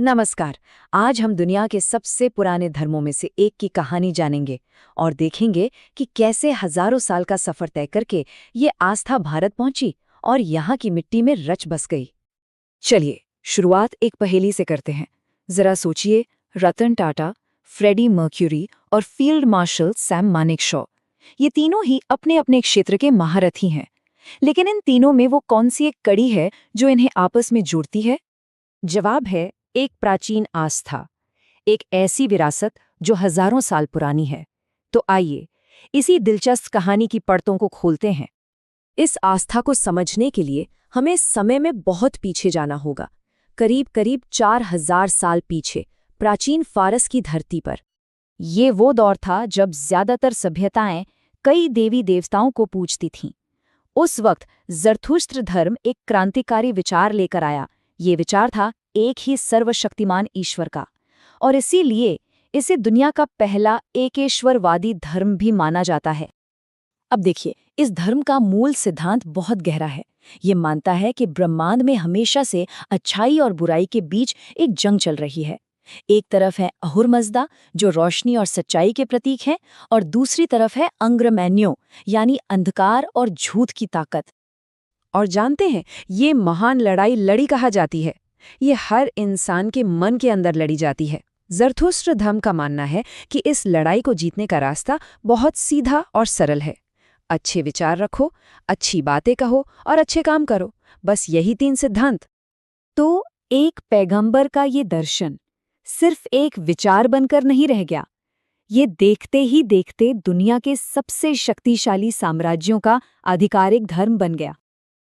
नमस्कार। आज हम दुनिया के सबसे पुराने धर्मों में से एक की कहानी जानेंगे और देखेंगे कि कैसे हजारों साल का सफर तय करके ये आस्था भारत पहुंची और यहाँ की मिट्टी में रच बस गई। चलिए शुरुआत एक पहेली से करते हैं। जरा सोचिए, रतन टाटा, फ्रेडी मर्क्यूरी और फील्ड मार्शल सैम मानेकशॉ, ये तीनों ही अपने अपने क्षेत्र के महारथी हैं। लेकिन इन तीनों में वो कौन सी एक कड़ी है जो इन्हें आपस में जोड़ती है? जवाब है एक प्राचीन आस्था, एक ऐसी विरासत जो हजारों साल पुरानी है। तो आइए इसी दिलचस्प कहानी की परतों को खोलते हैं। इस आस्था को समझने के लिए हमें समय में बहुत पीछे जाना होगा, करीब करीब 4000 साल पीछे, प्राचीन फारस की धरती पर। ये वो दौर था जब ज्यादातर सभ्यताएं कई देवी देवताओं को पूजती थीं। उस वक्त ज़रथुस्त्र धर्म एक क्रांतिकारी विचार लेकर आया। ये विचार था एक ही सर्वशक्तिमान ईश्वर का, और इसीलिए इसे दुनिया का पहला एकेश्वरवादी धर्म भी माना जाता है। अब देखिए, इस धर्म का मूल सिद्धांत बहुत गहरा है। ये मानता है कि ब्रह्मांड में हमेशा से अच्छाई और बुराई के बीच एक जंग चल रही है। एक तरफ है अहुरमज़दा, जो रोशनी और सच्चाई के प्रतीक है, और दूसरी तरफ है अंग्रमैन्यो, यानी अंधकार और झूठ की ताकत। और जानते हैं, ये महान लड़ाई लड़ी कहा जाती है। ये हर इंसान के मन के अंदर लड़ी जाती है। ज़रथुस्त्र धर्म का मानना है कि इस लड़ाई को जीतने का रास्ता बहुत सीधा और सरल है। अच्छे विचार रखो, अच्छी बातें कहो और अच्छे काम करो, बस यही 3 सिद्धांत। तो एक पैगंबर का ये दर्शन सिर्फ एक विचार बनकर नहीं रह गया, ये देखते ही देखते दुनिया के सबसे शक्तिशाली साम्राज्यों का आधिकारिक धर्म बन गया।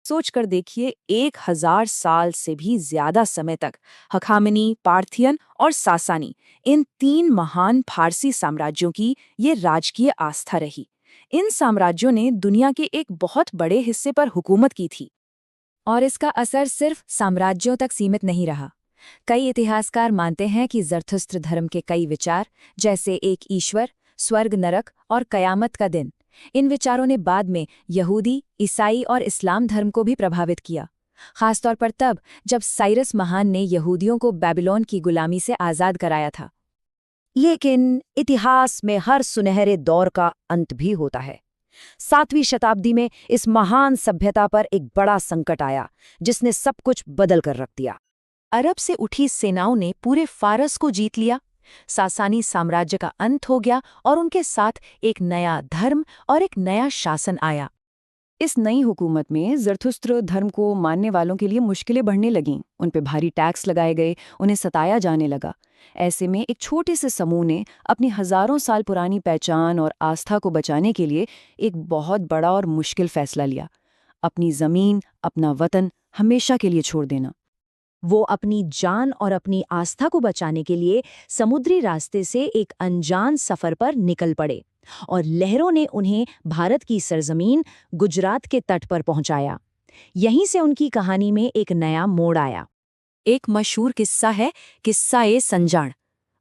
सोचकर देखिए, 1000 साल से भी ज्यादा समय तक हखामनी, पार्थियन और सासानी, इन 3 महान फारसी साम्राज्यों की ये राजकीय आस्था रही। इन साम्राज्यों ने दुनिया के एक बहुत बड़े हिस्से पर हुकूमत की थी। और इसका असर सिर्फ साम्राज्यों तक सीमित नहीं रहा। कई इतिहासकार मानते हैं कि ज़रथुस्त्र धर्म के कई विचार, जैसे एक ईश्वर, स्वर्ग नरक और कयामत का दिन, इन विचारों ने बाद में यहूदी, ईसाई और इस्लाम धर्म को भी प्रभावित किया। खासतौर पर तब जब साइरस महान ने यहूदियों को बेबीलोन की गुलामी से आज़ाद कराया था। लेकिन इतिहास में हर सुनहरे दौर का अंत भी होता है। 7वीं शताब्दी में इस महान सभ्यता पर एक बड़ा संकट आया, जिसने सब कुछ बदल कर रख दिया। अरब से उठी सेनाओं ने पूरे फारस को जीत लिया। सासानी साम्राज्य का अंत हो गया और उनके साथ एक नया धर्म और एक नया शासन आया। इस नई हुकूमत में ज़रथुस्त्र धर्म को मानने वालों के लिए मुश्किलें बढ़ने लगीं। उन पे भारी टैक्स लगाए गए, उन्हें सताया जाने लगा। ऐसे में एक छोटे से समूह ने अपनी हजारों साल पुरानी पहचान और आस्था को बचाने के लिए एक बहुत बड़ा और मुश्किल फैसला लिया: अपनी ज़मीन, अपना वतन हमेशा के लिए छोड़ देना। वो अपनी जान और अपनी आस्था को बचाने के लिए समुद्री रास्ते से एक अनजान सफर पर निकल पड़े, और लहरों ने उन्हें भारत की सरजमीन गुजरात के तट पर पहुंचाया। यहीं से उनकी कहानी में एक नया मोड़ आया। एक मशहूर किस्सा है, किस्सा-ए संजाण।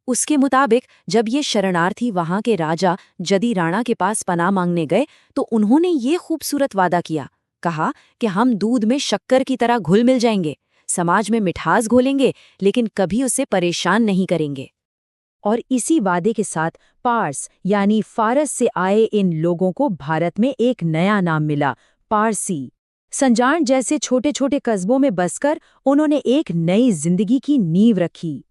उसके मुताबिक जब ये शरणार्थी वहां के राजा जदी राणा के पास पनाह मांगने गए, तो उन्होंने ये खूबसूरत वादा किया। कहा कि हम दूध में शक्कर की तरह घुल मिल जाएंगे, समाज में मिठास घोलेंगे, लेकिन कभी उसे परेशान नहीं करेंगे। और इसी वादे के साथ पार्स यानी फारस से आए इन लोगों को भारत में एक नया नाम मिला, पारसी। संजाण जैसे छोटे छोटे कस्बों में बसकर उन्होंने एक नई जिंदगी की नींव रखी।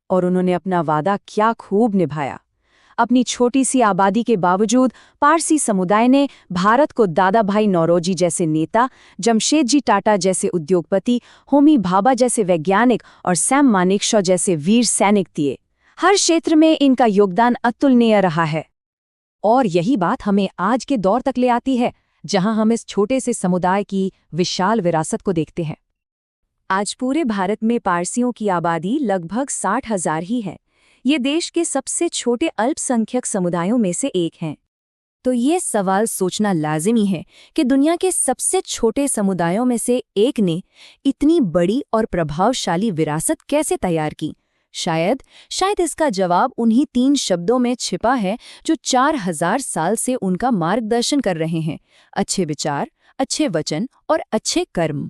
और उन्होंने अपना वादा क्या खूब निभाया। अपनी छोटी सी आबादी के बावजूद पारसी समुदाय ने भारत को दादा भाई नौरोजी जैसे नेता, जमशेदजी टाटा जैसे उद्योगपति, होमी भाभा जैसे वैज्ञानिक और सैम मानेकशॉ जैसे वीर सैनिक दिए। हर क्षेत्र में इनका योगदान अतुलनीय रहा है। और यही बात हमें आज के दौर तक ले आती है, जहां हम इस छोटे से समुदाय की विशाल विरासत को देखते हैं। आज पूरे भारत में पारसियों की आबादी लगभग 60,000 ही है। ये देश के सबसे छोटे अल्पसंख्यक समुदायों में से एक हैं। तो ये सवाल सोचना लाजिमी है कि दुनिया के सबसे छोटे समुदायों में से एक ने इतनी बड़ी और प्रभावशाली विरासत कैसे तैयार की। शायद इसका जवाब उन्हीं 3 शब्दों में छिपा है जो 4000 साल से उनका मार्गदर्शन कर रहे हैं: अच्छे विचार, अच्छे वचन और अच्छे कर्म।